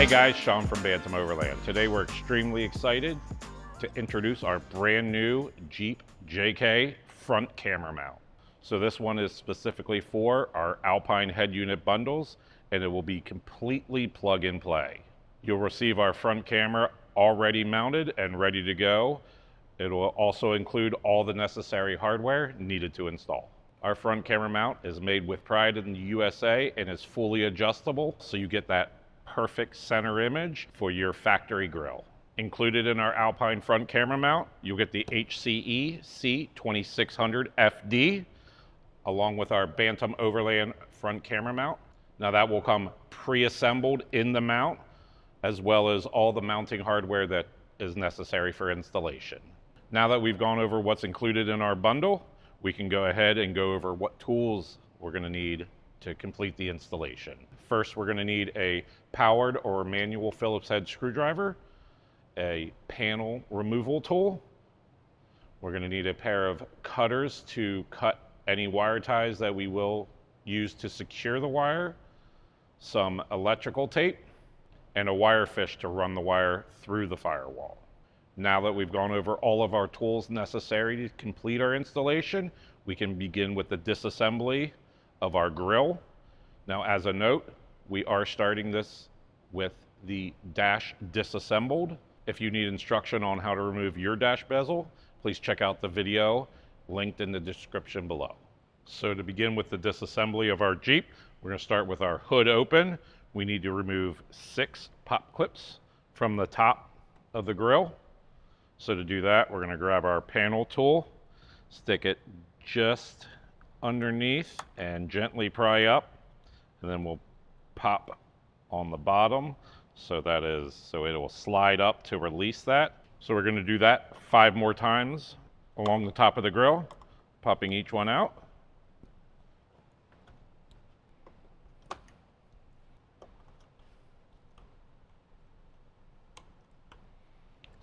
Hey guys, Sean from Bantam Overland. Today we're extremely excited to introduce our brand new Jeep JK front camera mount. So this one is specifically for our Alpine head unit bundles, and it will be completely plug and play. You'll receive our front camera already mounted and ready to go. It will also include all the necessary hardware needed to install. Our front camera mount is made with pride in the USA and is fully adjustable, so you get that perfect center image for your factory grille. Included in our Alpine front camera mount, you'll get the HCE C2600 FD, along with our Bantam Overland front camera mount. Now that will come pre-assembled in the mount, as well as all the mounting hardware that is necessary for installation. Now that we've gone over what's included in our bundle, we can go ahead and go over what tools we're going to need to complete the installation. First, we're going to need a powered or manual Phillips head screwdriver, a panel removal tool. We're going to need a pair of cutters to cut any wire ties that we will use to secure the wire, some electrical tape, and a wire fish to run the wire through the firewall. Now that we've gone over all of our tools necessary to complete our installation, we can begin with the disassembly of our grille. Now, as a note, we are starting this with the dash disassembled. If you need instruction on how to remove your dash bezel, please check out the video linked in the description below. So to begin with the disassembly of our Jeep, we're going to start with our hood open. We need to remove 6 pop clips from the top of the grille. So to do that, we're going to grab our panel tool, stick it just underneath and gently pry up, and then we'll pop on the bottom so it will slide up to release that. So we're going to do that 5 more times along the top of the grille, popping each one out.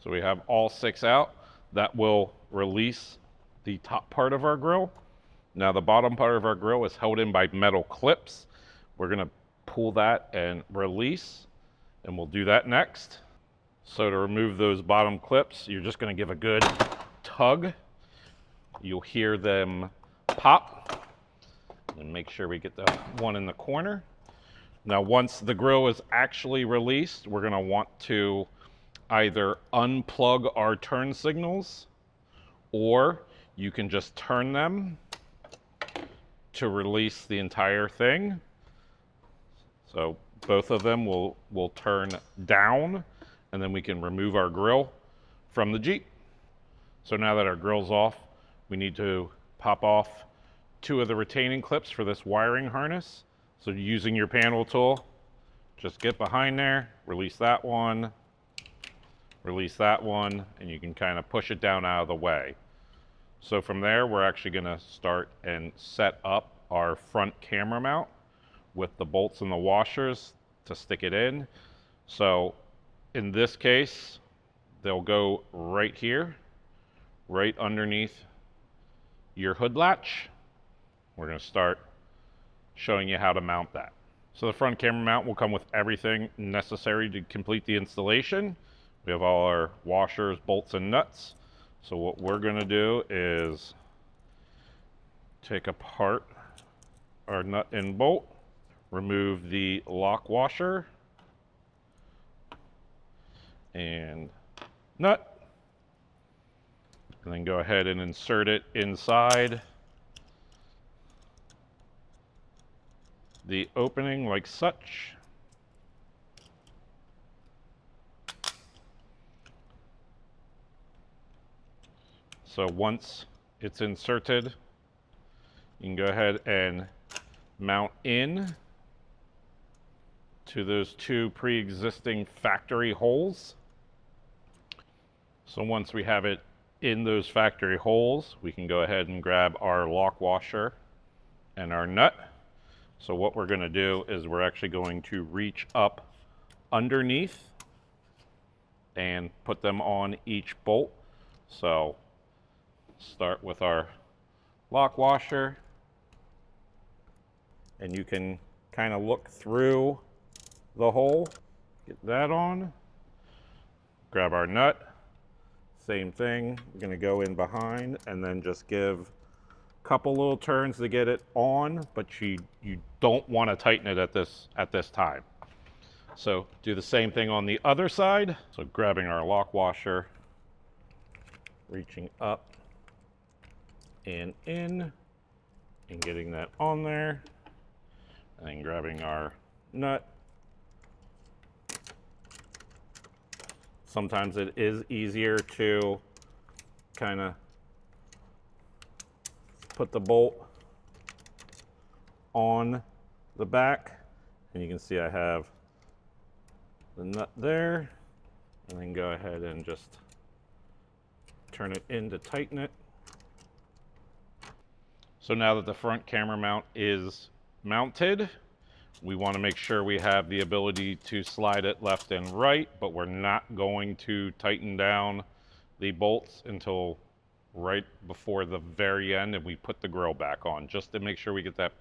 So we have all 6 out. That will release the top part of our grille. Now the bottom part of our grille is held in by metal clips. We're going to pull that and release, and we'll do that next. So to remove those bottom clips, you're just going to give a good tug. You'll hear them pop, and make sure we get the one in the corner. Now once the grille is actually released, we're going to want to either unplug our turn signals, or you can just turn them to release the entire thing. So both of them will turn down, and then we can remove our grille from the Jeep. So now that our grille's off, we need to pop off 2 of the retaining clips for this wiring harness. So using your panel tool, just get behind there, release that one, and you can kind of push it down out of the way. So from there, we're actually going to start and set up our front camera mount with the bolts and the washers to stick it in. So in this case, they'll go right here, right underneath your hood latch. We're going to start showing you how to mount that. So the front camera mount will come with everything necessary to complete the installation. We have all our washers, bolts, and nuts. So what we're going to do is take apart our nut and bolt, remove the lock washer and nut, and then go ahead and insert it inside the opening like such. So once it's inserted, you can go ahead and mount in to those 2 pre-existing factory holes. So once we have it in those factory holes, we can go ahead and grab our lock washer and our nut. So what we're going to do is we're actually going to reach up underneath and put them on each bolt. So start with our lock washer, and you can kind of look through the hole Get that on. Grab our nut. Same thing. We're going to go in behind and then just give a couple little turns to get it on, but you don't want to tighten it at this time. So do the same thing on the other side. So grabbing our lock washer, reaching up and in, and getting that on there, and then grabbing our nut. Sometimes it is easier to kind of put the bolt on the back, and you can see I have the nut there, and then go ahead and just turn it in to tighten it. So now that the front camera mount is mounted, we want to make sure we have the ability to slide it left and right, but we're not going to tighten down the bolts until right before the very end and we put the grill back on, just to make sure we get that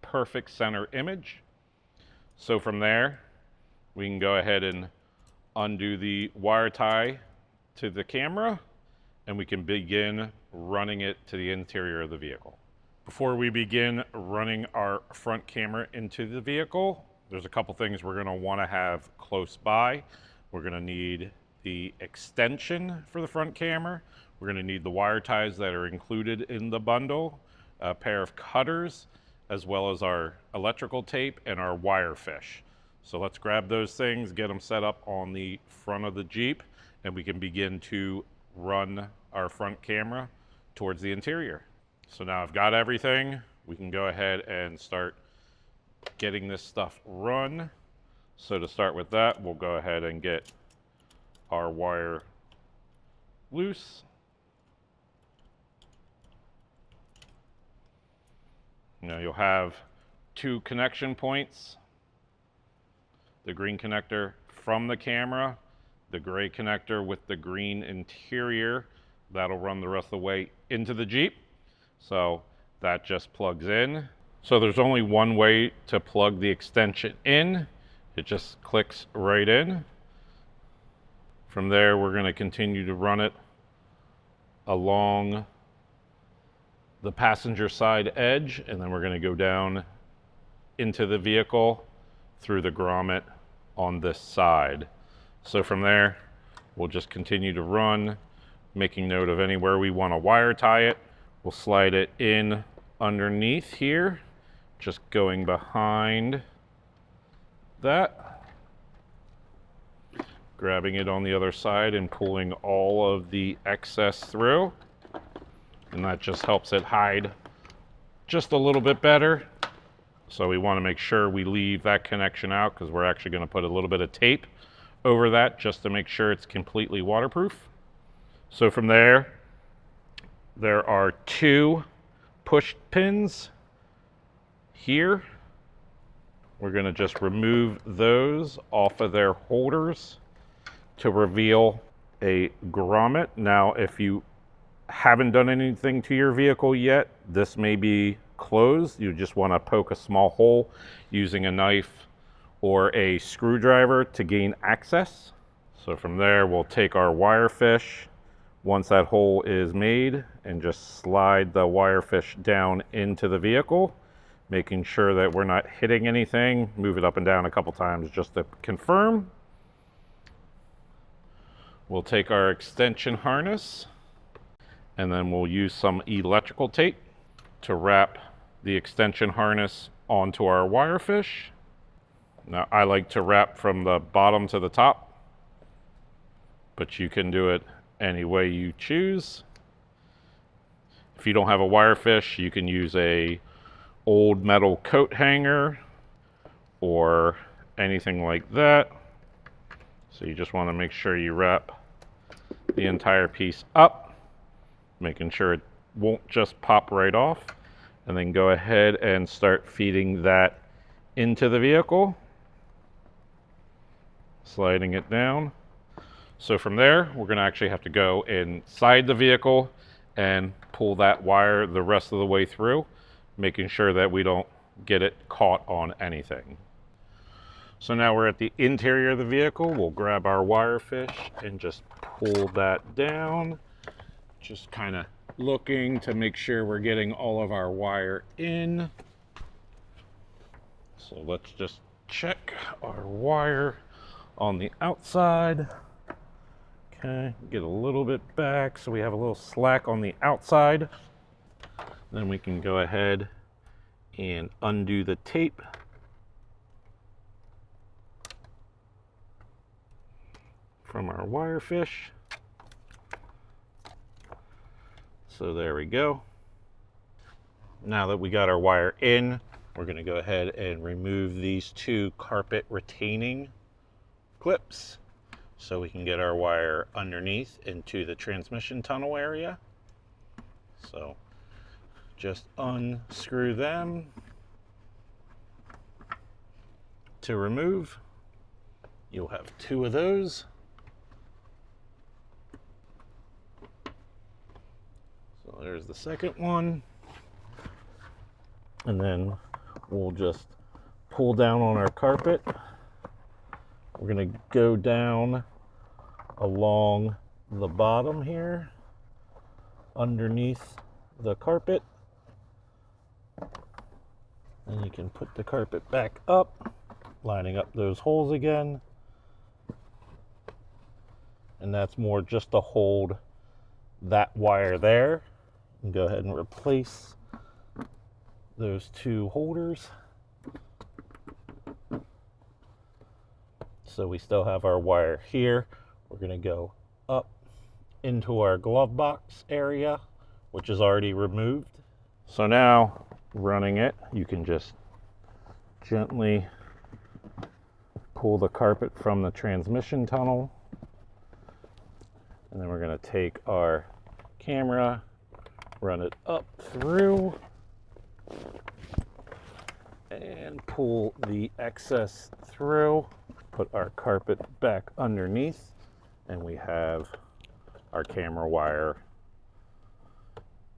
perfect center image. So from there, we can go ahead and undo the wire tie to the camera, and we can begin running it to the interior of the vehicle. Before we begin running our front camera into the vehicle, there's a couple things we're going to want to have close by. We're going to need the extension for the front camera. We're going to need the wire ties that are included in the bundle, a pair of cutters, as well as our electrical tape and our wire fish. So let's grab those things, get them set up on the front of the Jeep, and we can begin to run our front camera towards the interior. So now I've got everything. We can go ahead and start getting this stuff run. So to start with that, we'll go ahead and get our wire loose. Now you'll have two connection points. The green connector from the camera, the gray connector with the green interior. That'll run the rest of the way into the Jeep. So that just plugs in. So there's only one way to plug the extension in. It just clicks right in. From there, we're going to continue to run it along the passenger side edge, and then we're going to go down into the vehicle through the grommet on this side. So from there, we'll just continue to run, making note of anywhere we want to wire tie it. We'll slide it in underneath here, just going behind that, grabbing it on the other side and pulling all of the excess through. And that just helps it hide just a little bit better. So we want to make sure we leave that connection out, because we're actually going to put a little bit of tape over that just to make sure it's completely waterproof. So from there, there are two push pins here. We're going to just remove those off of their holders to reveal a grommet. Now, if you haven't done anything to your vehicle yet, this may be closed. You just want to poke a small hole using a knife or a screwdriver to gain access. So from there, we'll take our wire fish once that hole is made and just slide the wire fish down into the vehicle, making sure that we're not hitting anything. Move it up and down a couple times just to confirm. We'll take our extension harness, and then we'll use some electrical tape to wrap the extension harness onto our wire fish. Now, I like to wrap from the bottom to the top, but you can do it any way you choose. If you don't have a wire fish, you can use a old metal coat hanger or anything like that. So you just want to make sure you wrap the entire piece up, making sure it won't just pop right off, and then go ahead and start feeding that into the vehicle, sliding it down. So from there, we're going to actually have to go inside the vehicle and pull that wire the rest of the way through, making sure that we don't get it caught on anything. So now we're at the interior of the vehicle. We'll grab our wire fish and just pull that down. Just kind of looking to make sure we're getting all of our wire in. So let's just check our wire on the outside. Okay, get a little bit back so we have a little slack on the outside. Then we can go ahead and undo the tape. From our wire fish. So there we go. Now that we got our wire in, we're going to go ahead and remove these two carpet retaining clips so we can get our wire underneath into the transmission tunnel area. So just unscrew them to remove. You'll have two of those. So there's the second one. And then we'll just pull down on our carpet. We're going to go down along the bottom here, underneath the carpet. And you can put the carpet back up, lining up those holes again. And that's more just to hold that wire there. And go ahead and replace those two holders. So we still have our wire here. We're going to go up into our glove box area, which is already removed. So now, running it, you can just gently pull the carpet from the transmission tunnel. And then we're going to take our camera, run it up through, and pull the excess through. Put our carpet back underneath, and we have our camera wire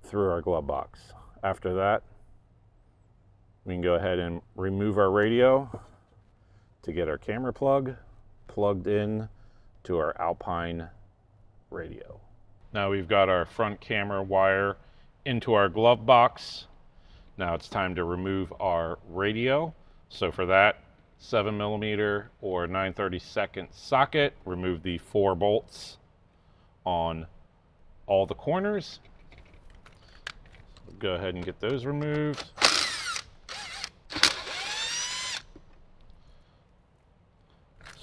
through our glove box. After that, we can go ahead and remove our radio to get our camera plug plugged in to our Alpine radio. Now we've got our front camera wire into our glove box. Now it's time to remove our radio. So for that, 7mm or 9/32 socket, remove the 4 bolts on all the corners. Go ahead and get those removed.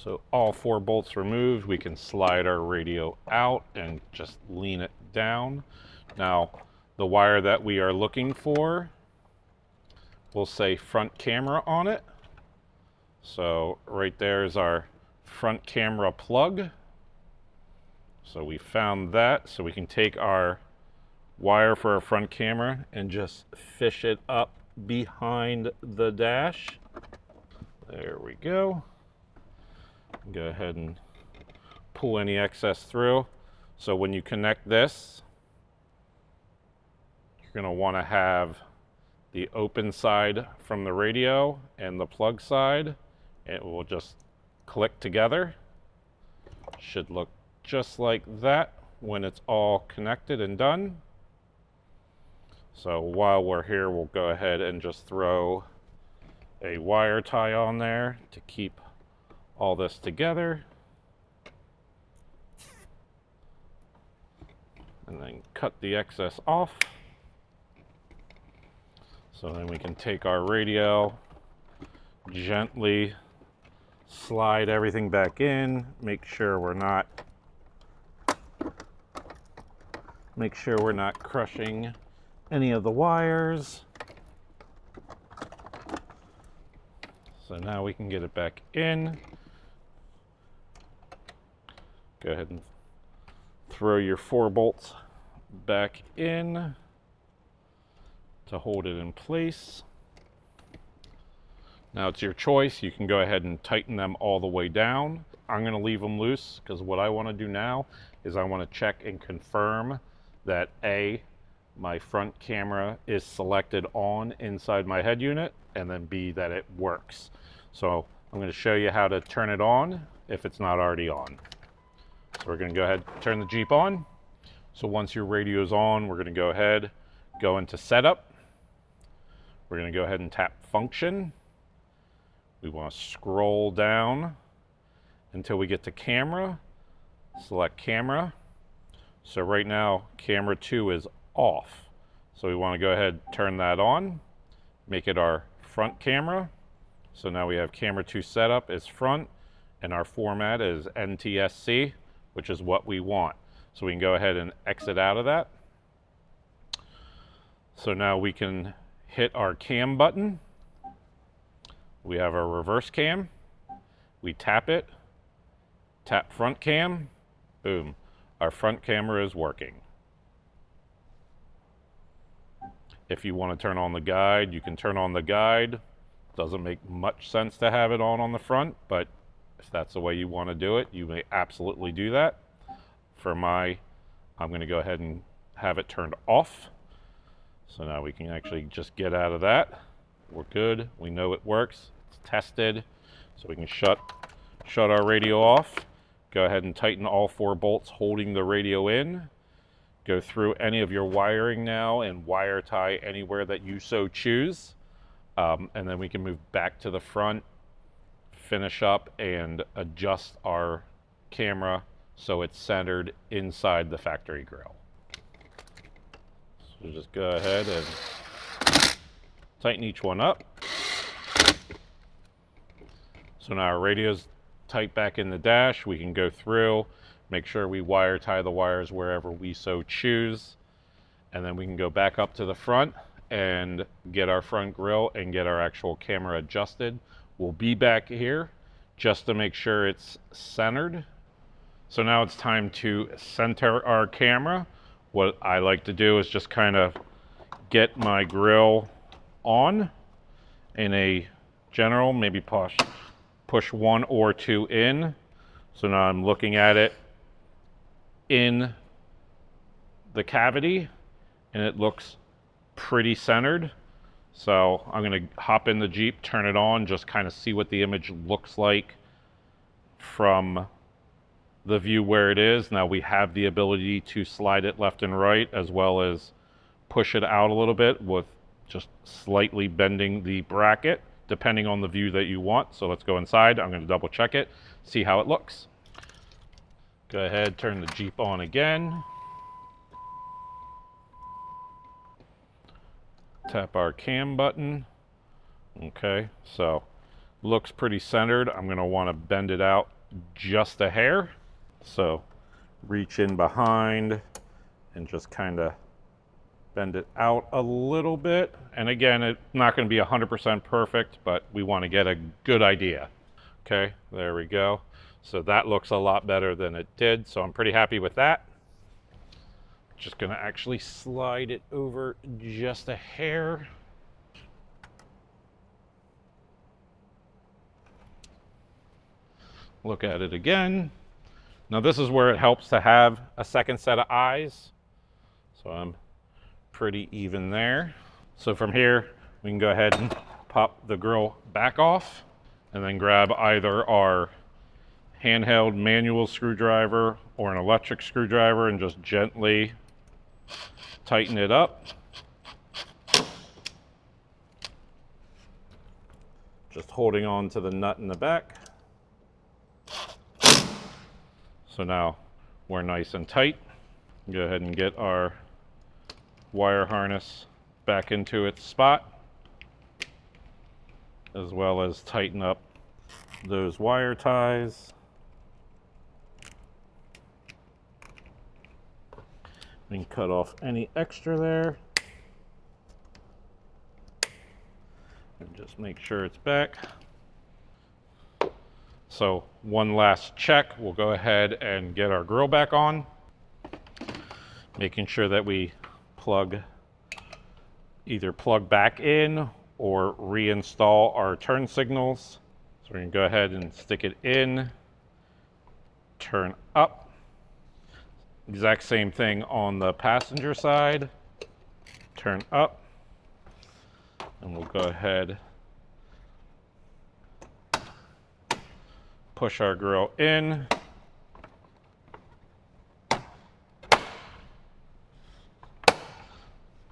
So all 4 bolts removed, we can slide our radio out and just lean it down. Now, the wire that we are looking for will say front camera on it. So right there is our front camera plug. So we found that, so we can take our wire for our front camera and just fish it up behind the dash. There we go. Go ahead and pull any excess through. So when you connect this, you're going to want to have the open side from the radio and the plug side. It will just click together. Should look just like that when it's all connected and done. So while we're here, we'll go ahead and just throw a wire tie on there to keep all this together. And then cut the excess off. So then we can take our radio, gently slide everything back in, make sure we're not crushing any of the wires. So now we can get it back in. Go ahead and throw your 4 bolts back in to hold it in place. Now it's your choice. You can go ahead and tighten them all the way down. I'm going to leave them loose because what I want to do now is I want to check and confirm that A, my front camera is selected on inside my head unit, and then B, that it works. So I'm going to show you how to turn it on if it's not already on. So we're going to go ahead and turn the Jeep on. So once your radio is on, we're going to go ahead, go into setup. We're going to go ahead and tap function. We want to scroll down until we get to camera. Select camera. So right now, camera 2 is off. So we want to go ahead and turn that on, make it our front camera. So now we have camera 2 setup as front, and our format is NTSC, which is what we want. So we can go ahead and exit out of that. So now we can hit our cam button. We have our reverse cam. We tap it, tap front cam, boom. Our front camera is working. If you want to turn on the guide, you can turn on the guide. Doesn't make much sense to have it on the front, but if that's the way you want to do it, you may absolutely do that. For I'm going to go ahead and have it turned off. So now we can actually just get out of that. We're good. We know it works. It's tested. So we can shut our radio off. Go ahead and tighten all 4 bolts holding the radio in. Go through any of your wiring now and wire tie anywhere that you so choose. And then we can move back to the front, finish up, and adjust our camera so it's centered inside the factory grille. So just go ahead and tighten each one up. So now our radio's tight back in the dash. We can go through, make sure we wire tie the wires wherever we so choose, and then we can go back up to the front and get our front grille and get our actual camera adjusted. We'll be back here just to make sure it's centered. So now it's time to center our camera. What I like to do is just kind of get my grille on in a general, maybe push 1 or 2 in. So now I'm looking at it in the cavity and it looks pretty centered. So I'm going to hop in the Jeep, turn it on, just kind of see what the image looks like from the view where it is. Now we have the ability to slide it left and right, as well as push it out a little bit with just slightly bending the bracket, depending on the view that you want. So let's go inside. I'm going to double check it, see how it looks. Go ahead, turn the Jeep on again. Tap our cam button. Okay, so looks pretty centered. I'm going to want to bend it out just a hair. So reach in behind and just kind of bend it out a little bit. And again, it's not going to be 100% perfect, but we want to get a good idea. Okay, there we go. So that looks a lot better than it did. So I'm pretty happy with that. Just going to actually slide it over just a hair. Look at it again. Now this is where it helps to have a second set of eyes. So I'm pretty even there. So from here, we can go ahead and pop the grill back off and then grab either our handheld manual screwdriver or an electric screwdriver and just gently tighten it up. Just holding on to the nut in the back. So now we're nice and tight. Go ahead and get our wire harness back into its spot, as well as tighten up those wire ties. We can cut off any extra there. And just make sure it's back. So one last check, we'll go ahead and get our grill back on, making sure that we either plug back in or reinstall our turn signals. So we can go ahead and stick it in, turn up. Exact same thing on the passenger side, turn up, and we'll go ahead push our grill in.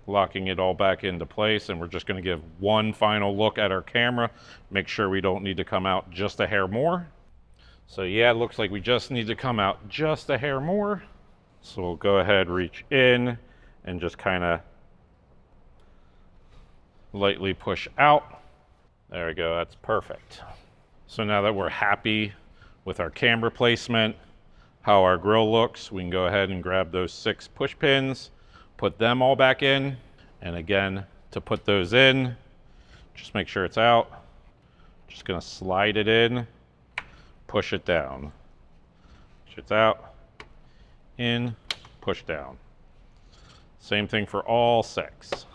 Locking it all back into place, and we're just going to give one final look at our camera, make sure we don't need to come out just a hair more. So yeah, it looks like we just need to come out just a hair more. So we'll go ahead, reach in, and just kind of lightly push out. There we go, that's perfect. So now that we're happy with our camera placement, how our grill looks, we can go ahead and grab those 6 push pins, put them all back in, and again, to put those in, just make sure it's out. Just gonna slide it in, push it down. Push it out, in, push down. Same thing for all 6.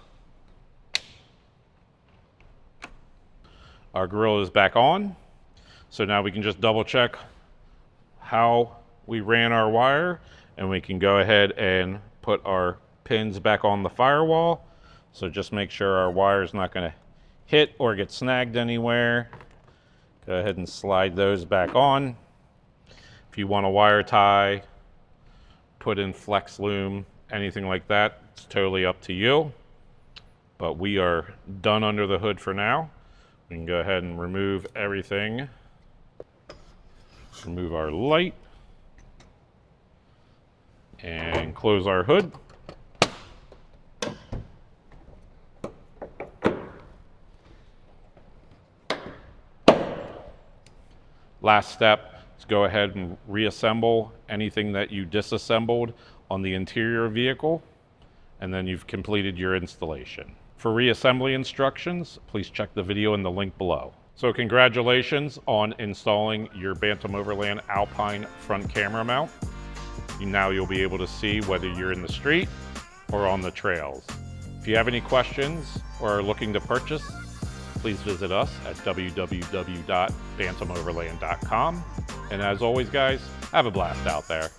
Our grill is back on, so now we can just double check how we ran our wire, and we can go ahead and put our pins back on the firewall. So just make sure our wire is not going to hit or get snagged anywhere. Go ahead and slide those back on. If you want to wire tie, put in flex loom, anything like that, it's totally up to you. But we are done under the hood for now. We can go ahead and remove everything. Remove our light and close our hood. Last step is go ahead and reassemble anything that you disassembled on the interior vehicle, and then you've completed your installation. For reassembly instructions, please check the video in the link below. So congratulations on installing your Bantam Overland Alpine front camera mount. Now you'll be able to see whether you're in the street or on the trails. If you have any questions or are looking to purchase, please visit us at www.bantamoverland.com. And as always, guys, have a blast out there.